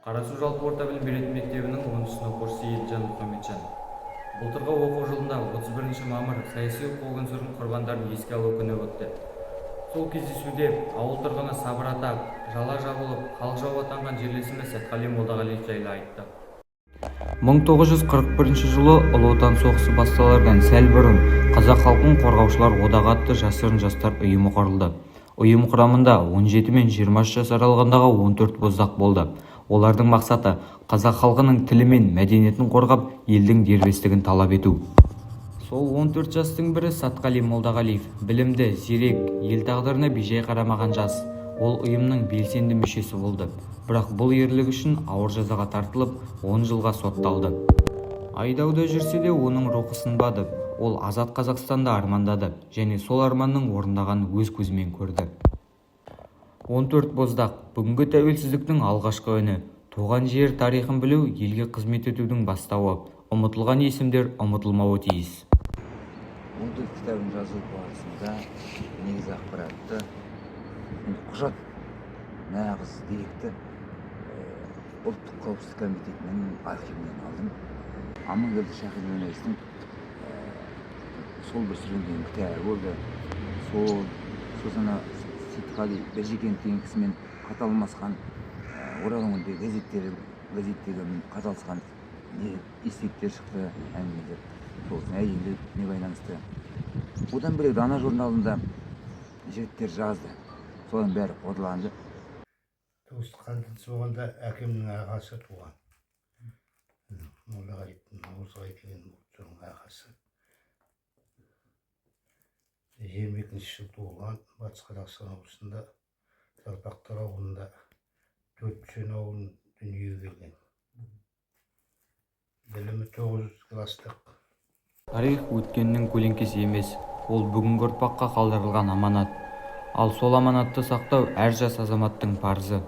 Қарасу жалпы орта білім беретін мектебінің 10 сынып оқушысы Елжан Мұхамеджан. Былтырғы оқу жылында 31 мамыр саяси қуғын-сүргін құрбандарын еске алу күні өтті. Сол кездесуде ауыл тұрғыны Сабыр ата жала жабылып, халық жауы атанған жерлесіміз Сәтқали Молдағалиев жайлы айтты. 1941 жылы Ұлы Отан соғысы басталардан сәл бұрын Қазақ халқын қорғаушылар одағы атты жасырын жастар ұйымы құрылды. Ұйым құрамында 17 мен 23 жас аралығындағы 14 боздақ болды. Олардың мақсаты қазақ халқының тілі мен мәдениетін қорғап, елдің дербестігін талап ету. Сол 14 жастың бірі Сәтқали Молдағалиев, білімді, зерек, ел тағдырына бейжай қарамаған жас. Ол ұйымның белсенді мүшесі болды. Бірақ бұл ерлігі үшін ауыр жазаға тартылып, 10 жылға сотталды. Айдауда жүрсе де оның рухы сынбады. Ол азат Қазақстанды армандады және сол арманның орындаған өз көзімен көрді. 14 боздақ бүгінгі тәуелсіздіктің алғашқы үні. Туған жер тарихын білу, елге қызмет етудің бастауы. Ұмытылған есімдер ұмытылмауы тиіс. 14 кітабын жазу барысында негізі ақпаратты құжат нағыз деректі ұлттық қауіпсіздік комитетінің архивінен алдым. Амангелді Шахидуллаевтың сол бір сүрінген кітабы болды. Сосын Сәтқали Бәжекенов деген кісімен қаталмасқан Орал өңірінде газеттегі қаталысқан естеліктер шықты, әңгімелер. Сосын әйелі не байланысты. Одан бөлек Дана журналында жігіттер жазды. Соның бәрі қорытылды. Туысқандысы болғанда әкемнің ағасы туған. Молдағалиевтің Наурызбай деген жұртының ағасы. 22 жыл туылған, Батыс Қазақстан облысында Жалпақтар ауылында 4 ауылын дүниеге келген. Білімі 9 кластық. Тарих өткеннің көлеңкесі емес, ол бүгінгі ұрпаққа қалдырылған аманат. Ал сол аманатты сақтау әр жас азаматтың парызы.